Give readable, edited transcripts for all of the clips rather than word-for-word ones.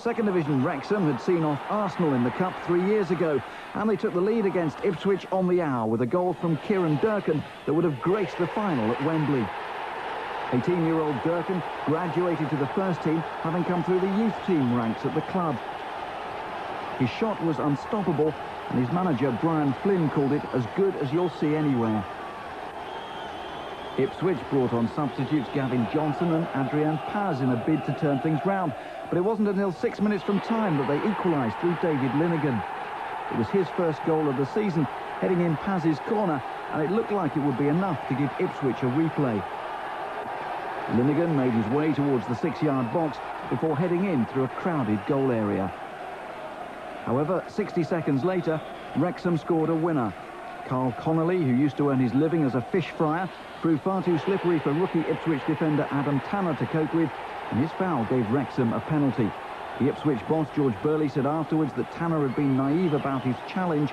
Second Division Wrexham had seen off Arsenal in the Cup 3 years ago, and they took the lead against Ipswich on the hour with a goal from Kieran Durkin that would have graced the final at Wembley. 18-year-old Durkin graduated to the first team, having come through the youth team ranks at the club. His shot was unstoppable, and his manager Brian Flynn called it as good as you'll see anywhere. Ipswich brought on substitutes Gavin Johnson and Adrian Paz in a bid to turn things round, but it wasn't until 6 minutes from time that they equalised through David Linnigan. It was his first goal of the season, heading in Paz's corner, and it looked like it would be enough to give Ipswich a replay. Linnigan made his way towards the 6-yard box before heading in through a crowded goal area. However, 60 seconds later, Wrexham scored a winner. Carl Connolly, who used to earn his living as a fish fryer, proved far too slippery for rookie Ipswich defender Adam Tanner to cope with, and his foul gave Wrexham a penalty. The Ipswich boss George Burley said afterwards that Tanner had been naive about his challenge,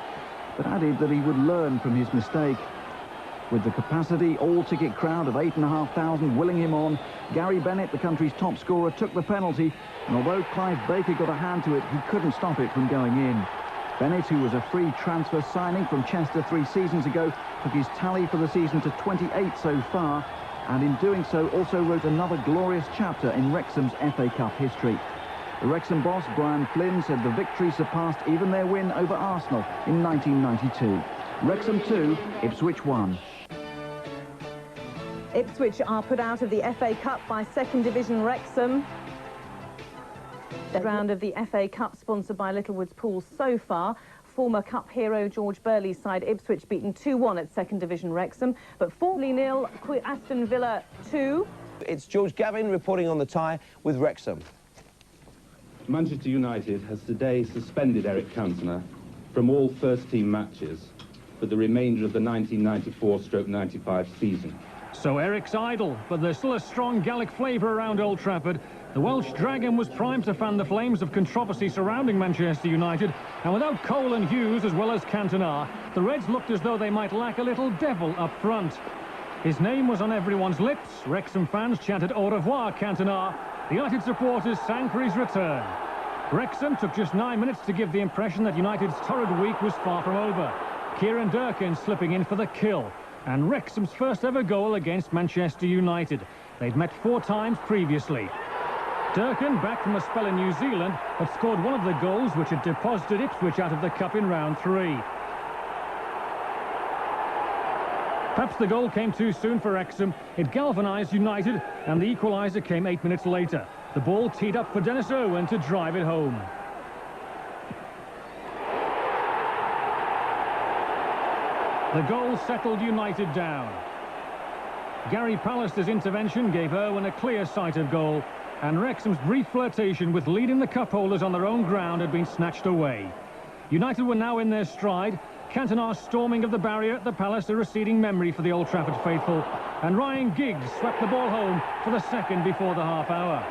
but added that he would learn from his mistake. With the capacity all-ticket crowd of 8,500 willing him on, Gary Bennett, the country's top scorer, took the penalty, and although Clive Baker got a hand to it, he couldn't stop it from going in. Bennett, who was a free transfer signing from Chester 3 seasons ago, took his tally for the season to 28 so far, and in doing so also wrote another glorious chapter in Wrexham's FA Cup history. The Wrexham boss, Brian Flynn, said the victory surpassed even their win over Arsenal in 1992. Wrexham 2, Ipswich 1. Ipswich are put out of the FA Cup by Second Division Wrexham. The round of the FA Cup sponsored by Littlewoods Pool so far. Former Cup hero George Burley's side Ipswich beaten 2-1 at Second Division Wrexham, but 4-0 Aston Villa 2. It's George Gavin reporting on the tie with Wrexham. Manchester United has today suspended Eric Cantona from all first-team matches for the remainder of the 1994-95 season. So Eric's idle, but there's still a strong Gallic flavour around Old Trafford. The Welsh Dragon was primed to fan the flames of controversy surrounding Manchester United, and without Cole and Hughes as well as Cantona, the Reds looked as though they might lack a little devil up front. His name was on everyone's lips. Wrexham fans chanted au revoir Cantona. The United supporters sang for his return. Wrexham took just 9 minutes to give the impression that United's torrid week was far from over. Kieran Durkin slipping in for the kill, and Wrexham's first ever goal against Manchester United. They'd met 4 times previously. Durkin, back from a spell in New Zealand, had scored one of the goals which had deposited Ipswich out of the Cup in round 3. Perhaps the goal came too soon for Wrexham. It galvanised United, and the equaliser came 8 minutes later. The ball teed up for Dennis Irwin to drive it home. The goal settled United down. Gary Pallister's intervention gave Irwin a clear sight of goal, and Wrexham's brief flirtation with leading the cup holders on their own ground had been snatched away. United were now in their stride. Cantona's storming of the barrier at the Palace a receding memory for the Old Trafford faithful, and Ryan Giggs swept the ball home for the second before the half hour.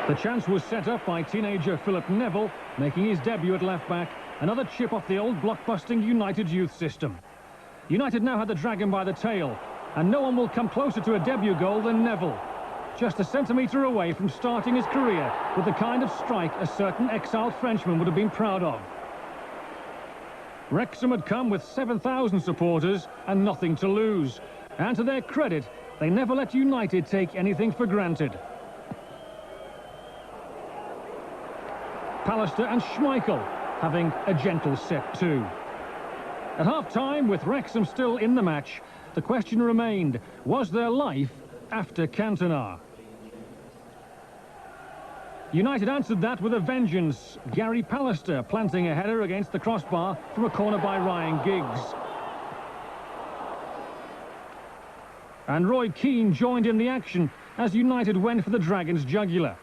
The chance was set up by teenager Philip Neville, making his debut at left-back, another chip off the old blockbusting United youth system. United now had the Dragon by the tail, and no one will come closer to a debut goal than Neville. Just a centimetre away from starting his career with the kind of strike a certain exiled Frenchman would have been proud of. Wrexham had come with 7,000 supporters and nothing to lose. And to their credit, they never let United take anything for granted. Pallister and Schmeichel having a gentle set too. At half-time, with Wrexham still in the match, the question remained, was there life after Cantona? United answered that with a vengeance. Gary Pallister planting a header against the crossbar from a corner by Ryan Giggs. And Roy Keane joined in the action as United went for the Dragons' jugular.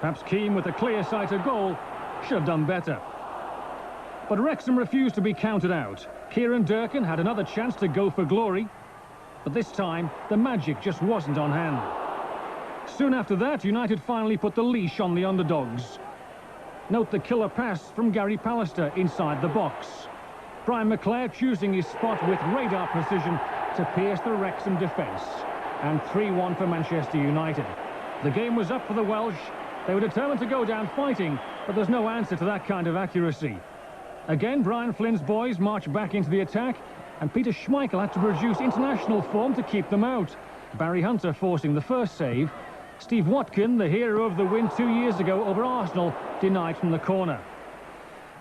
Perhaps Keane, with a clear sight of goal, should have done better. But Wrexham refused to be counted out. Kieran Durkin had another chance to go for glory, but this time the magic just wasn't on hand. Soon after that, United finally put the leash on the underdogs. Note the killer pass from Gary Pallister inside the box. Brian McClair choosing his spot with radar precision to pierce the Wrexham defence. and 3-1 for Manchester United. The game was up for the Welsh. They were determined to go down fighting, but there's no answer to that kind of accuracy. Again, Brian Flynn's boys marched back into the attack, and Peter Schmeichel had to produce international form to keep them out. Barry Hunter forcing the first save. Steve Watkin, the hero of the win 2 years ago over Arsenal, denied from the corner.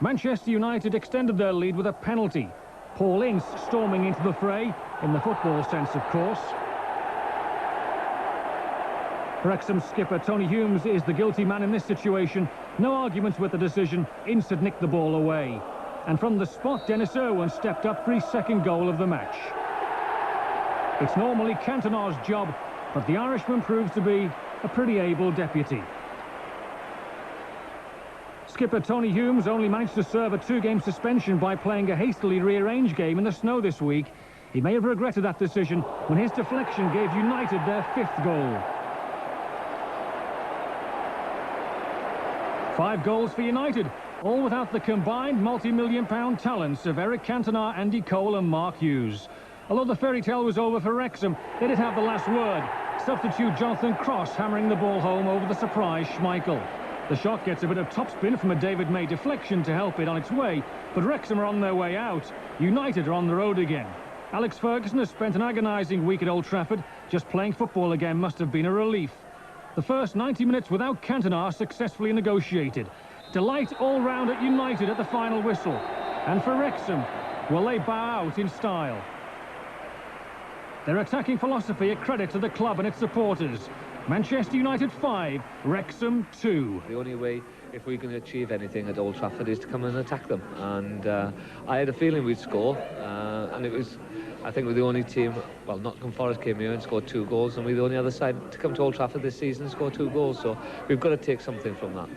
Manchester United extended their lead with a penalty. Paul Ince storming into the fray, in the football sense, of course. Wrexham skipper Tony Humes is the guilty man in this situation. No arguments with the decision. Ince had nicked the ball away. And from the spot, Dennis Irwin stepped up for his second goal of the match. It's normally Cantona's job, but the Irishman proves to be a pretty able deputy. Skipper Tony Humes only managed to serve a 2-game suspension by playing a hastily rearranged game in the snow this week. He may have regretted that decision when his deflection gave United their 5th goal. 5 goals for United, all without the combined multi-million-pound talents of Eric Cantona, Andy Cole and Mark Hughes. Although the fairy tale was over for Wrexham, they did have the last word. Substitute Jonathan Cross hammering the ball home over the surprise Schmeichel. The shot gets a bit of topspin from a David May deflection to help it on its way, but Wrexham are on their way out. United are on the road again. Alex Ferguson has spent an agonising week at Old Trafford. Just playing football again must have been a relief. The first 90 minutes without Cantona successfully negotiated. Delight all round at United at the final whistle. And for Wrexham, will they bow out in style? Their attacking philosophy a credit to the club and its supporters. Manchester United 5, Wrexham 2. The only way, if we can achieve anything at Old Trafford, is to come and attack them. And I had a feeling we'd score. And it was, I think, we're the only team, well, Nottingham Forest came here and scored 2 goals, and we're the only other side to come to Old Trafford this season and score 2 goals. So we've got to take something from that.